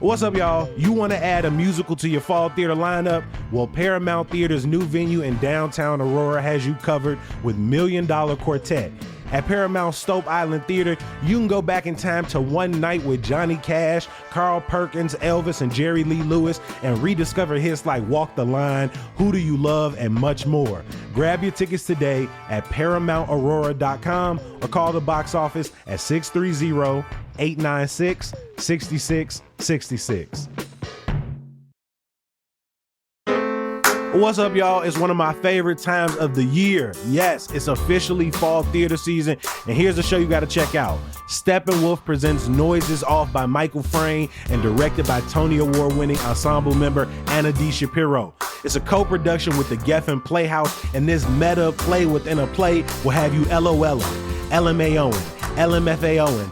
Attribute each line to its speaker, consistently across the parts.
Speaker 1: What's up, y'all? You want to add a musical to your fall theater lineup? Well, Paramount Theater's new venue in downtown Aurora has you covered with Million Dollar Quartet. At Paramount Stope Island Theater, you can go back in time to one night with Johnny Cash, Carl Perkins, Elvis, and Jerry Lee Lewis and rediscover hits like Walk the Line, Who Do You Love, and much more. Grab your tickets today at ParamountAurora.com or call the box office at 630-896-6666. What's up, y'all? It's one of my favorite times of the year. Yes, it's officially fall theater season, and here's a show you got to check out. Steppenwolf presents Noises Off by Michael Frayn and directed by Tony Award-winning ensemble member Anna D. Shapiro. It's a co-production with the Geffen Playhouse, and this meta play within a play will have you LOLing, LMAOing, LMFAOing,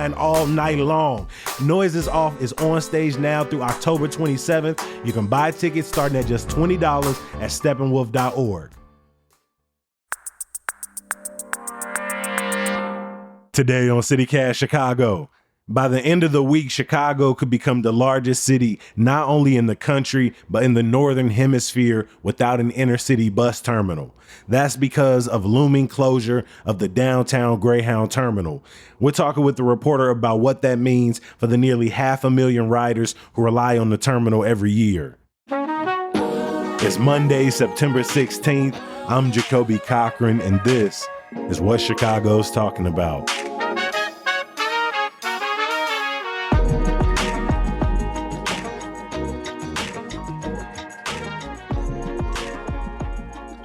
Speaker 1: and all night long. Noises Off is on stage now through October 27th. You can buy tickets starting at just $20 at steppenwolf.org. Today on CityCast Chicago. By the end of the week, Chicago could become the largest city, not only in the country, but in the Northern Hemisphere without an inner city bus terminal. That's because of looming closure of the downtown Greyhound terminal. We're talking with the reporter about what that means for the nearly 500,000 riders who rely on the terminal every year. It's Monday, September 16th. I'm Jacoby Cochran, and this is what Chicago's talking about.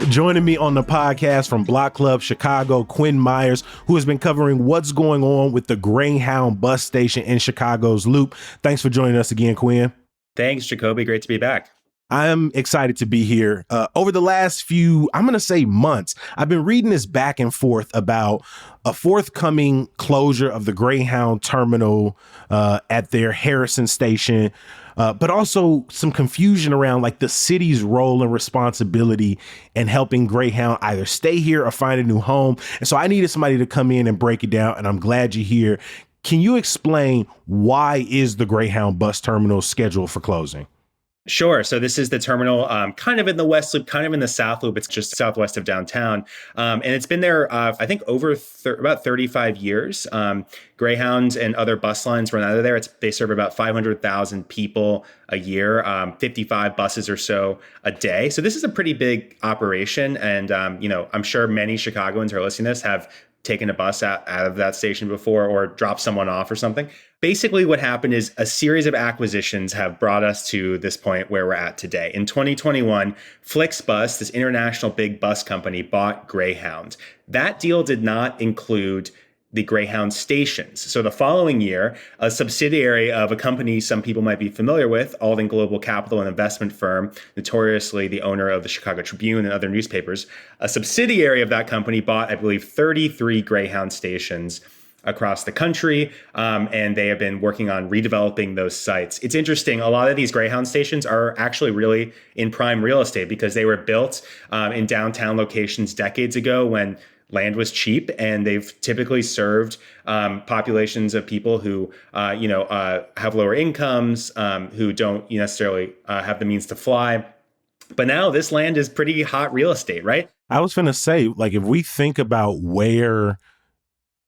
Speaker 1: Joining me on the podcast from Block Club Chicago, Quinn Myers, who has been covering what's going on with the Greyhound bus station in Chicago's Loop. Thanks for joining us again, Quinn.
Speaker 2: Thanks, Jacoby. Great to be back.
Speaker 1: I'm excited to be here. Over the last few, I'm going to say months, I've been reading this back and forth about a forthcoming closure of the Greyhound terminal at their Harrison station, but also some confusion around like the city's role and responsibility in helping Greyhound either stay here or find a new home. And so I needed somebody to come in and break it down, and I'm glad you're here. Can you explain why is the Greyhound bus terminal scheduled for closing?
Speaker 2: Sure. So this is the terminal kind of in the West Loop, kind of in the South Loop. It's just southwest of downtown. And it's been there, I think, over about 35 years. Greyhound and other bus lines run out of there. They serve about 500,000 people a year, 55 buses or so a day. So this is a pretty big operation. And, I'm sure many Chicagoans who are listening to this have taken a bus out of that station before or dropped someone off or something. Basically, what happened is a series of acquisitions have brought us to this point where we're at today. In 2021, Flixbus, this international big bus company, bought Greyhound. That deal did not include the Greyhound stations. So the following year, a subsidiary of a company some people might be familiar with, Alden Global Capital, an investment firm, notoriously the owner of the Chicago Tribune and other newspapers, a subsidiary of that company bought, I believe, 33 Greyhound stations across the country, and they have been working on redeveloping those sites. It's interesting, a lot of these Greyhound stations are actually really in prime real estate because they were built in downtown locations decades ago when land was cheap, and they've typically served populations of people who, have lower incomes, who don't necessarily have the means to fly. But now this land is pretty hot real estate, right?
Speaker 1: I was going to say, like, if we think about where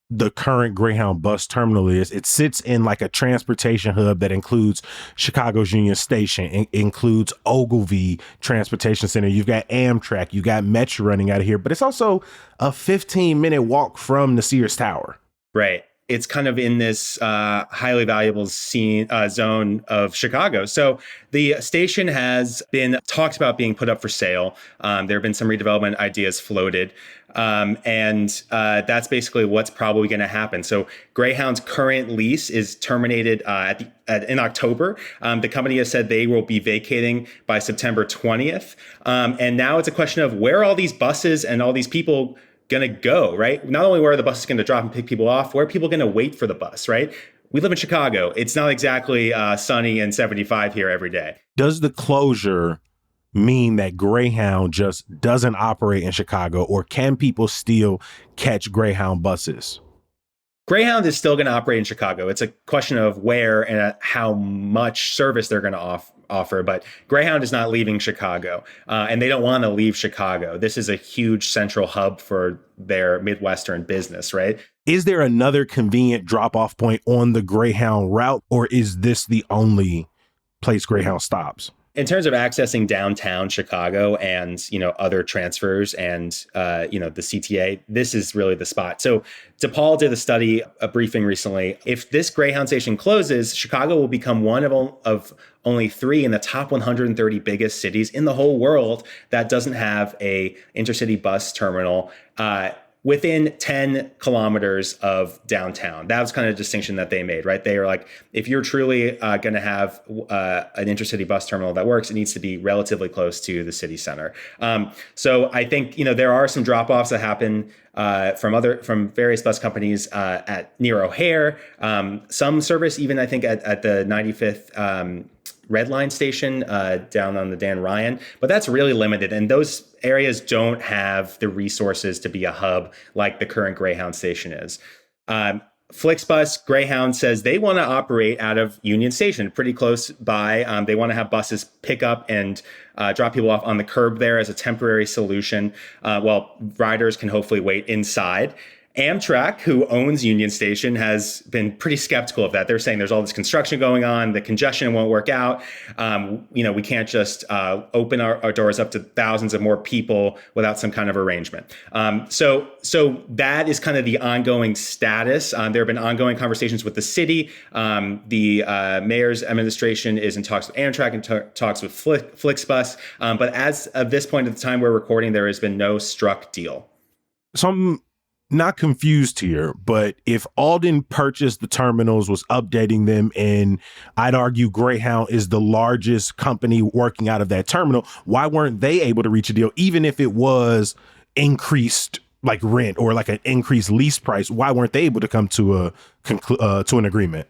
Speaker 1: the current Greyhound bus terminal is, it sits in like a transportation hub that includes Chicago's Union Station, includes Ogilvy Transportation Center. You've got Amtrak, you got Metro running out of here, but it's also a 15-minute walk from the Sears Tower.
Speaker 2: Right. It's kind of in this highly valuable zone of Chicago. So the station has been talked about being put up for sale. There have been some redevelopment ideas floated. And that's basically what's probably going to happen. So Greyhound's current lease is terminated in October. The company has said they will be vacating by September 20th. And now it's a question of where are all these buses and all these people going to go, right? Not only where are the buses going to drop and pick people off, where are people going to wait for the bus, right? We live in Chicago. It's not exactly sunny and 75 here every day.
Speaker 1: Does the closure mean that Greyhound just doesn't operate in Chicago, or can people still catch Greyhound buses?
Speaker 2: Greyhound is still going to operate in Chicago. It's a question of where and how much service they're going to offer. But Greyhound is not leaving Chicago, and they don't want to leave Chicago. This is a huge central hub for their Midwestern business, right?
Speaker 1: Is there another convenient drop-off point on the Greyhound route, or is this the only place Greyhound stops?
Speaker 2: In terms of accessing downtown Chicago and, other transfers and, the CTA, this is really the spot. So DePaul did a briefing recently. If this Greyhound station closes, Chicago will become one of only 3 in the top 130 biggest cities in the whole world that doesn't have a intercity bus terminal within 10 kilometers of downtown. That was kind of a distinction that they made, right? They were like, if you're truly going to have an intercity bus terminal that works, it needs to be relatively close to the city center. So I think, there are some drop-offs that happen from various bus companies near O'Hare. Some service even, I think, at the 95th Red Line station down on the Dan Ryan, but that's really limited. And those areas don't have the resources to be a hub like the current Greyhound station is. Flixbus Greyhound says they want to operate out of Union Station, pretty close by. They want to have buses pick up and drop people off on the curb there as a temporary solution, while riders can hopefully wait inside. Amtrak, who owns Union Station, has been pretty skeptical of that. They're saying there's all this construction going on, the congestion won't work out. We can't just open our doors up to thousands of more people without some kind of arrangement. So that is kind of the ongoing status. There have been ongoing conversations with the city. The mayor's administration is in talks with Amtrak and talks with Flixbus. But as of this point at the time we're recording, there has been no struck deal.
Speaker 1: So I'm not confused here, but if Alden purchased the terminals, was updating them, and I'd argue Greyhound is the largest company working out of that terminal, why weren't they able to reach a deal, even if it was increased like rent or like an increased lease price? Why weren't they able to come to an agreement?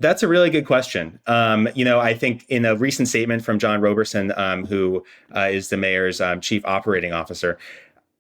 Speaker 2: That's a really good question. I think in a recent statement from John Roberson, who is the mayor's chief operating officer,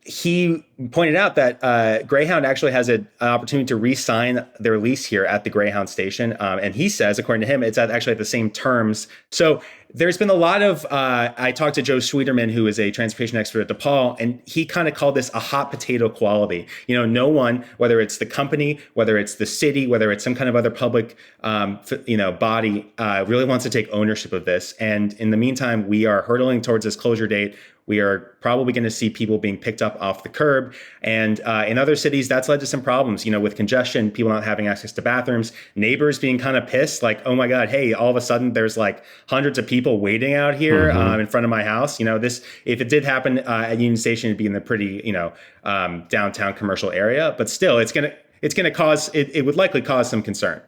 Speaker 2: he pointed out that Greyhound actually has an opportunity to re-sign their lease here at the Greyhound station. And he says, according to him, it's actually at the same terms. So there's been a lot of, I talked to Joe Schwieterman, who is a transportation expert at DePaul, and he kind of called this a hot potato quality. No one, whether it's the company, whether it's the city, whether it's some kind of other public, body, really wants to take ownership of this. And in the meantime, we are hurtling towards this closure date. We are probably going to see people being picked up off the curb. And in other cities, that's led to some problems, with congestion, people not having access to bathrooms, neighbors being kind of pissed, like, oh my God, hey, all of a sudden there's like hundreds of people waiting out here in front of my house. If it did happen at Union Station, it'd be in the pretty, downtown commercial area. But still, it would likely cause some concern.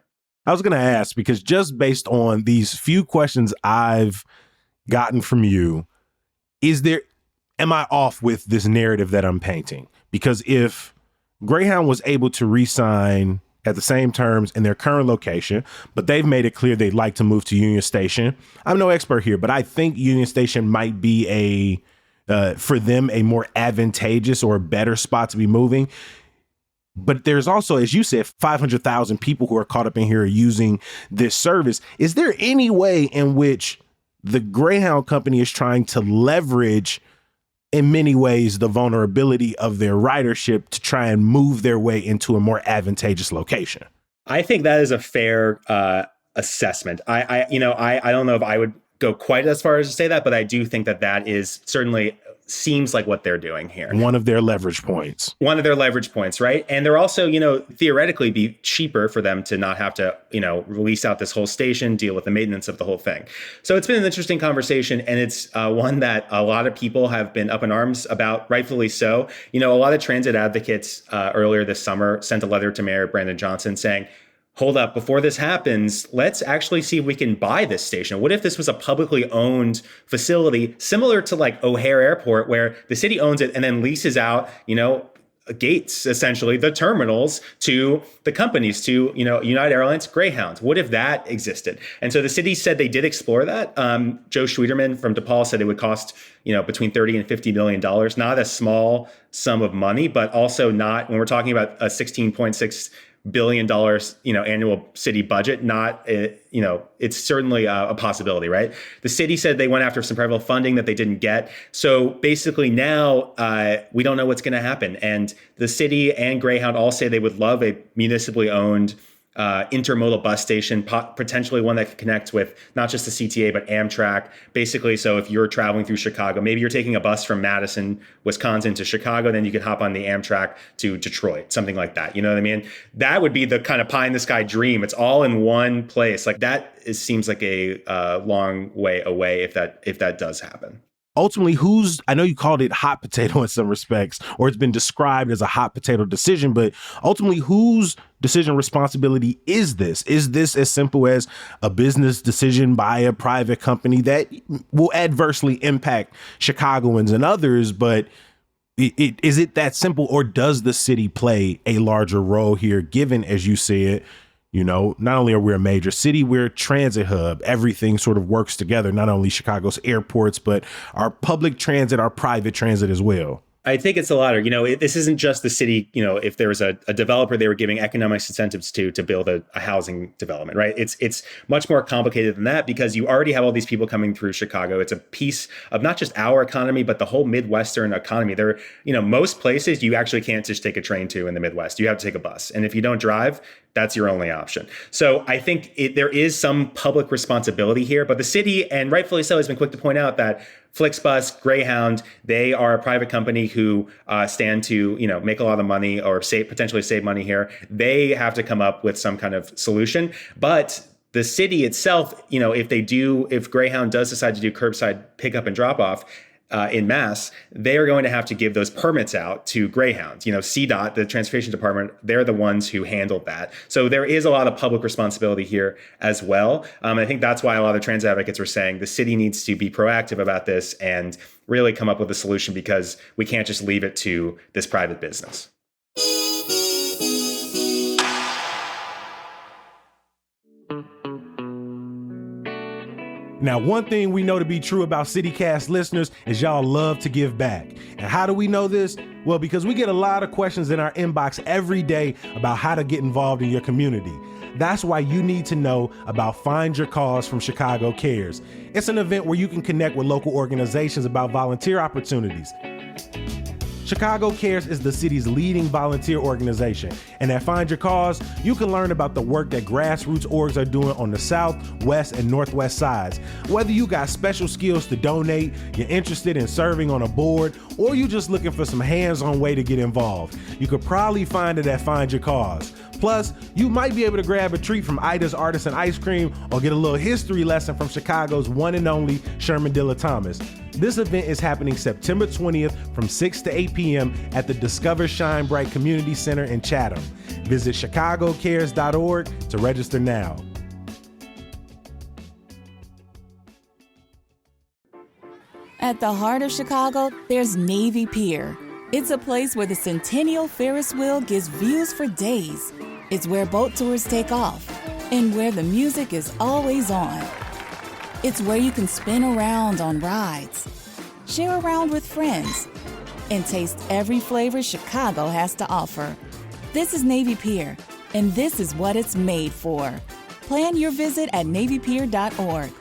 Speaker 1: I was going to ask, because just based on these few questions I've gotten from you, am I off with this narrative that I'm painting? Because if Greyhound was able to re-sign at the same terms in their current location, but they've made it clear they'd like to move to Union Station. I'm no expert here, but I think Union Station might be for them, a more advantageous or a better spot to be moving. But there's also, as you said, 500,000 people who are caught up in here using this service. Is there any way in which the Greyhound company is trying to leverage, in many ways, the vulnerability of their ridership to try and move their way into a more advantageous location?
Speaker 2: I think that is a fair assessment. I don't know if I would go quite as far as to say that, but I do think that is certainly seems like what they're doing here.
Speaker 1: One of their leverage points.
Speaker 2: Right? And they're also, theoretically be cheaper for them to not have to, release out this whole station, deal with the maintenance of the whole thing. So it's been an interesting conversation, and it's one that a lot of people have been up in arms about, rightfully so. A lot of transit advocates earlier this summer sent a letter to Mayor Brandon Johnson saying, hold up, before this happens, let's actually see if we can buy this station. What if this was a publicly owned facility similar to like O'Hare Airport, where the city owns it and then leases out, gates, essentially the terminals to the companies, to, United Airlines, Greyhound. What if that existed? And so the city said they did explore that. Joe Schwieterman from DePaul said it would cost, between $30 and $50 million, not a small sum of money, but also not, when we're talking about a $16.6 $1 billion, annual city budget. It's certainly a possibility, right? The city said they went after some federal funding that they didn't get. So basically now we don't know what's going to happen. And the city and Greyhound all say they would love a municipally owned intermodal bus station, potentially one that could connect with not just the CTA, but Amtrak. Basically, so if you're traveling through Chicago, maybe you're taking a bus from Madison, Wisconsin to Chicago, then you could hop on the Amtrak to Detroit, something like that. You know what I mean? That would be the kind of pie in the sky dream. It's all in one place. Like seems like a long way away if that does happen.
Speaker 1: Ultimately, I know you called it hot potato in some respects, or it's been described as a hot potato decision, but ultimately, whose decision responsibility is this? Is this as simple as a business decision by a private company that will adversely impact Chicagoans and others, but is it that simple, or does the city play a larger role here, given, as you said, not only are we a major city, we're a transit hub. Everything sort of works together, not only Chicago's airports, but our public transit, our private transit as well.
Speaker 2: I think it's the latter. This isn't just the city. If there was a developer they were giving economic incentives to build a housing development, right? It's much more complicated than that, because you already have all these people coming through Chicago. It's a piece of not just our economy, but the whole Midwestern economy. There, most places you actually can't just take a train to in the Midwest. You have to take a bus. And if you don't drive, that's your only option. So I think there is some public responsibility here, but the city, and rightfully so, has been quick to point out that Flixbus, Greyhound, they are a private company who stand to, make a lot of money or potentially save money here. They have to come up with some kind of solution. But the city itself, if Greyhound does decide to do curbside pickup and drop off, in mass, they are going to have to give those permits out to Greyhound. CDOT, the transportation department, they're the ones who handled that. So there is a lot of public responsibility here as well. I think that's why a lot of the transit advocates are saying the city needs to be proactive about this and really come up with a solution, because we can't just leave it to this private business.
Speaker 1: Now, one thing we know to be true about CityCast listeners is y'all love to give back. And how do we know this? Well, because we get a lot of questions in our inbox every day about how to get involved in your community. That's why you need to know about Find Your Cause from Chicago Cares. It's an event where you can connect with local organizations about volunteer opportunities. Chicago Cares is the city's leading volunteer organization, and at Find Your Cause, you can learn about the work that grassroots orgs are doing on the south, west, and northwest sides. Whether you got special skills to donate, you're interested in serving on a board, or you're just looking for some hands-on way to get involved, you could probably find it at Find Your Cause. Plus, you might be able to grab a treat from Ida's Artisan Ice Cream or get a little history lesson from Chicago's one and only Sherman Dilla Thomas. This event is happening September 20th from 6 to 8 p.m. at the Discover Shine Bright Community Center in Chatham. Visit chicagocares.org to register now.
Speaker 3: At the heart of Chicago, there's Navy Pier. It's a place where the Centennial Ferris wheel gives views for days. It's where boat tours take off and where the music is always on. It's where you can spin around on rides, share around with friends, and taste every flavor Chicago has to offer. This is Navy Pier, and this is what it's made for. Plan your visit at navypier.org.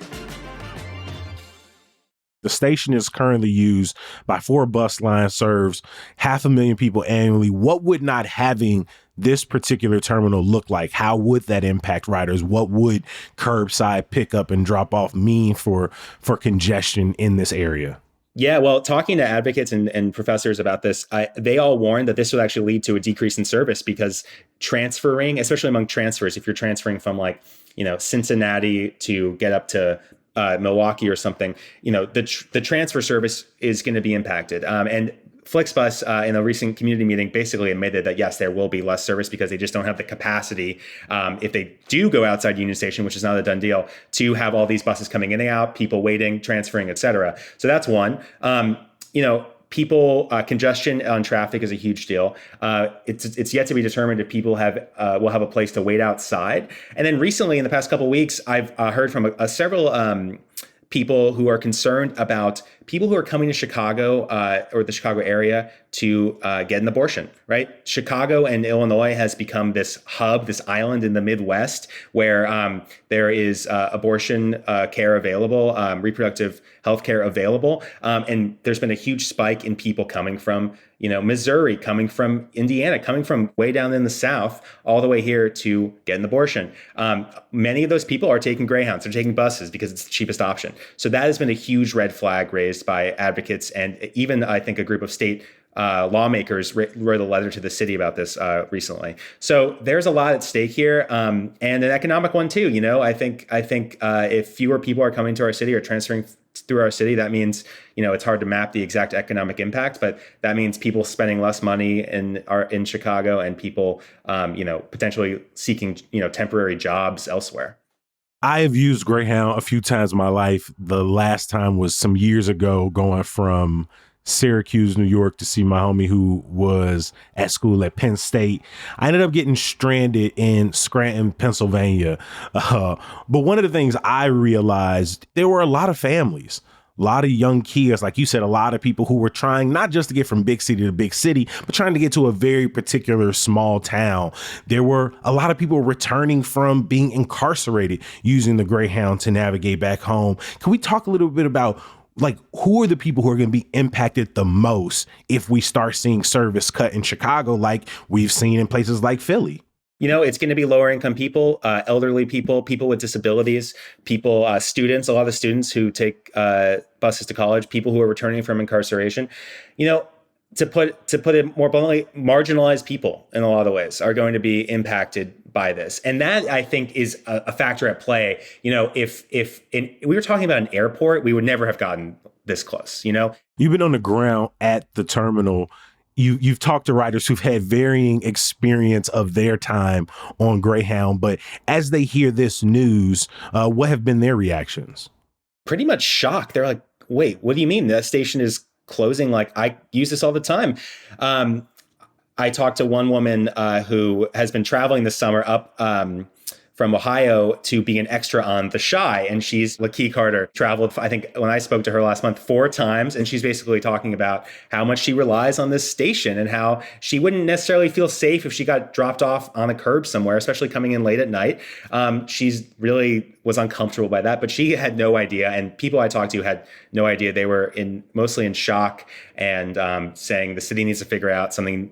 Speaker 1: The station is currently used by 4 bus lines, serves 500,000 people annually. What would not having this particular terminal look like? How would that impact riders? What would curbside pickup and drop off mean for congestion in this area?
Speaker 2: Yeah, well, talking to advocates and professors about this, they all warn that this will actually lead to a decrease in service, because transferring, especially among transfers, if you're transferring from Cincinnati to get up to Milwaukee or something, the transfer service is going to be impacted. And Flixbus in a recent community meeting basically admitted that, yes, there will be less service because they just don't have the capacity, if they do go outside Union Station, which is not a done deal, to have all these buses coming in and out, people waiting, transferring, et cetera. So that's one. People, congestion on traffic is a huge deal. It's yet to be determined if people will have a place to wait outside. And then recently, in the past couple of weeks, I've heard from several people who are concerned about people who are coming to Chicago or the Chicago area to get an abortion, right? Chicago and Illinois has become this hub, this island in the Midwest where there is abortion care available, reproductive health care available. And there's been a huge spike in people coming from, Missouri, coming from Indiana, coming from way down in the South, all the way here to get an abortion. Many of those people are taking Greyhounds, they're taking buses because it's the cheapest option. So that has been a huge red flag raised by advocates, and even I think a group of state lawmakers wrote a letter to the city about this recently. So there's a lot at stake here, and an economic one too. I think if fewer people are coming to our city or transferring through our city, that means it's hard to map the exact economic impact, but that means people spending less money in Chicago, and people potentially seeking temporary jobs elsewhere.
Speaker 1: I have used Greyhound a few times in my life. The last time was some years ago, going from Syracuse, New York, to see my homie who was at school at Penn State. I ended up getting stranded in Scranton, Pennsylvania. But one of the things I realized, there were a lot of families, a lot of young kids, like you said, a lot of people who were trying not just to get from big city to big city, but trying to get to a very particular small town. There were a lot of people returning from being incarcerated using the Greyhound to navigate back home. Can we talk a little bit about who are the people who are going to be impacted the most if we start seeing service cut in Chicago, like we've seen in places like Philly?
Speaker 2: It's going to be lower income people, elderly people, people with disabilities, people, students, a lot of students who take buses to college, people who are returning from incarceration. To put it more bluntly, marginalized people in a lot of ways are going to be impacted by this. And that, I think, is a factor at play. If we were talking about an airport, we would never have gotten this close.
Speaker 1: You've been on the ground at the terminal. You've talked to riders who've had varying experience of their time on Greyhound, but as they hear this news, what have been their reactions?
Speaker 2: Pretty much shocked. They're like, wait, what do you mean that station is closing? Like, I use this all the time. I talked to one woman who has been traveling this summer up from Ohio to be an extra on The Chi. And she's, Lakeith Carter, traveled, I think when I spoke to her last month, 4 times. And she's basically talking about how much she relies on this station and how she wouldn't necessarily feel safe if she got dropped off on a curb somewhere, especially coming in late at night. She's really was uncomfortable by that, but she had no idea. And people I talked to had no idea. They were mostly in shock and saying the city needs to figure out something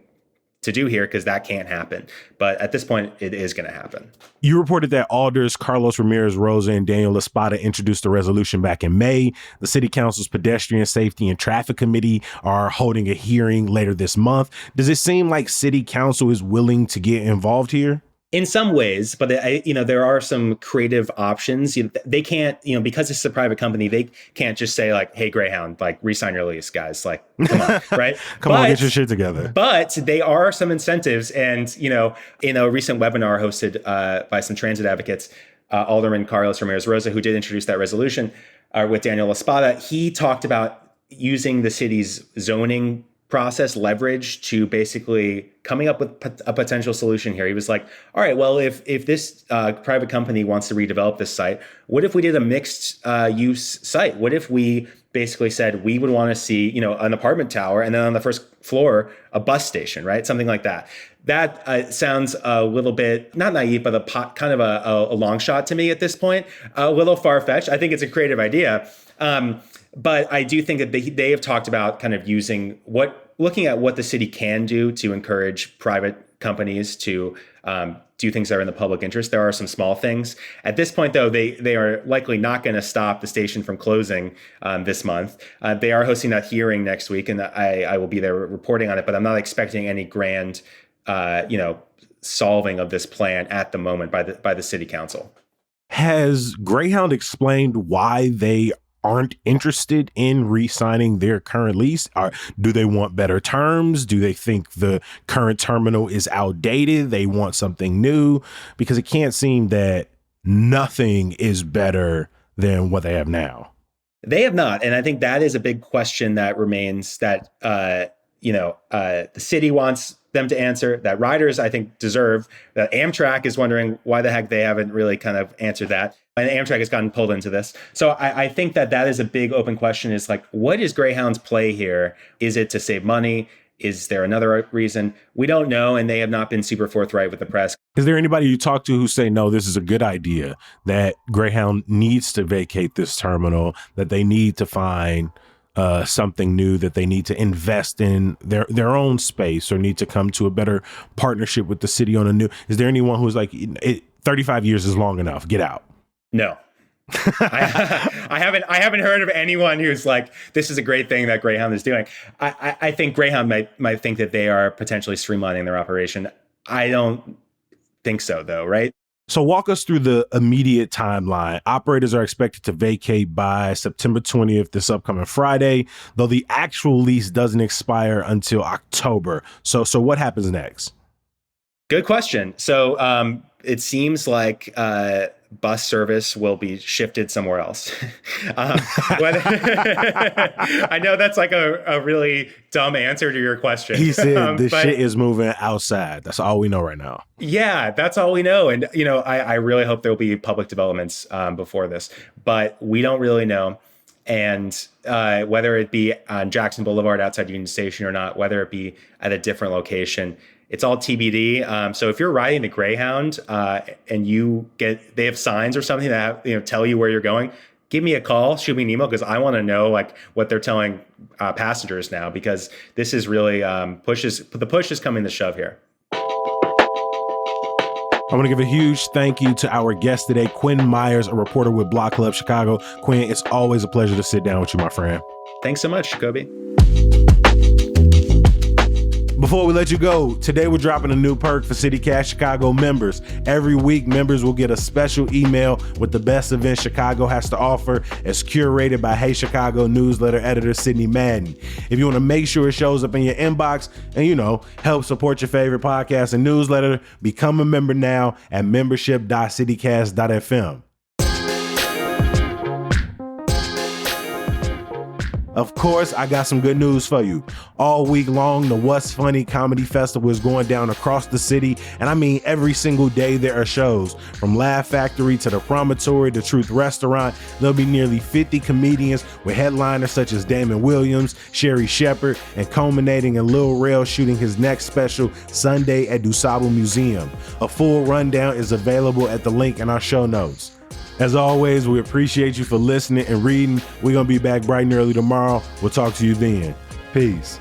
Speaker 2: to do here because that can't happen. But at this point, it is going to happen.
Speaker 1: You reported that Alders Carlos Ramirez Rosa and Daniel Espada introduced a resolution back in May. The City Council's Pedestrian Safety and Traffic Committee are holding a hearing later this month. Does it seem like City Council is willing to get involved here?
Speaker 2: In some ways, but there are some creative options. They can't, because it's a private company, they can't just say like, "Hey, Greyhound, like re-sign your lease, guys." Like, come on, right?
Speaker 1: Come on, get your shit together.
Speaker 2: But they are some incentives, and in a recent webinar hosted by some transit advocates, Alderman Carlos Ramirez Rosa, who did introduce that resolution with Daniel Espada, he talked about using the city's zoning process leverage to basically coming up with a potential solution here. He was like, all right, well, if this private company wants to redevelop this site, what if we did a mixed use site? What if we basically said we would want to see, an apartment tower and then on the first floor, a bus station, right? Something like that. That sounds a little bit, not naive, but kind of a long shot to me at this point, a little far-fetched. I think it's a creative idea. But I do think that they have talked about kind of looking at what the city can do to encourage private companies to do things that are in the public interest. There are some small things. At this point, though, they are likely not going to stop the station from closing this month. They are hosting that hearing next week, and I will be there reporting on it. But I'm not expecting any grand, solving of this plan at the moment by the city council.
Speaker 1: Has Greyhound explained why they aren't interested in re-signing their current lease? Do they want better terms? Do they think the current terminal is outdated? They want something new? Because it can't seem that nothing is better than what they have now.
Speaker 2: They have not. And I think that is a big question that remains that, the city wants them to answer, that riders, I think, deserve, that Amtrak is wondering why the heck they haven't really kind of answered that. And Amtrak has gotten pulled into this. So I think that is a big open question, is like, what is Greyhound's play here? Is it to save money? Is there another reason? We don't know, and they have not been super forthright with the press.
Speaker 1: Is there anybody you talk to who say, no, this is a good idea, that Greyhound needs to vacate this terminal, that they need to find something new, that they need to invest in their own space or need to come to a better partnership with the city on a new? Is there anyone who's like, 35 years is long enough, get out?
Speaker 2: No. I haven't heard of anyone who's like, this is a great thing that Greyhound is doing. I think Greyhound might think that they are potentially streamlining their operation. I don't think so, though, right?
Speaker 1: So walk us through the immediate timeline. Operators are expected to vacate by September 20th, this upcoming Friday, though the actual lease doesn't expire until October. So what happens next?
Speaker 2: Good question. So it seems like bus service will be shifted somewhere else. I know that's like a really dumb answer to your question.
Speaker 1: He said the shit is moving outside. That's all we know right now.
Speaker 2: Yeah, that's all we know. And, I really hope there'll be public developments before this, but we don't really know. And whether it be on Jackson Boulevard outside Union Station or not, whether it be at a different location, it's all TBD. So if you're riding the Greyhound and they have signs or something that tell you where you're going, give me a call, shoot me an email, because I want to know like what they're telling passengers now, because this is really the push is coming to shove here.
Speaker 1: I want to give a huge thank you to our guest today, Quinn Myers, a reporter with Block Club Chicago. Quinn, it's always a pleasure to sit down with you, my friend.
Speaker 2: Thanks so much, Jacoby.
Speaker 1: Before we let you go, today we're dropping a new perk for CityCast Chicago members. Every week, members will get a special email with the best events Chicago has to offer, as curated by Hey Chicago newsletter editor Sydney Madden. If you want to make sure it shows up in your inbox and, help support your favorite podcast and newsletter, become a member now at membership.citycast.fm. Of course, I got some good news for you. All week long, the What's Funny Comedy Festival is going down across the city. And I mean, every single day there are shows. From Laugh Factory to the Promontory to Truth Restaurant, there'll be nearly 50 comedians with headliners such as Damon Williams, Sherry Shepherd, and culminating in Lil Rel shooting his next special Sunday at DuSable Museum. A full rundown is available at the link in our show notes. As always, we appreciate you for listening and reading. We're going to be back bright and early tomorrow. We'll talk to you then. Peace.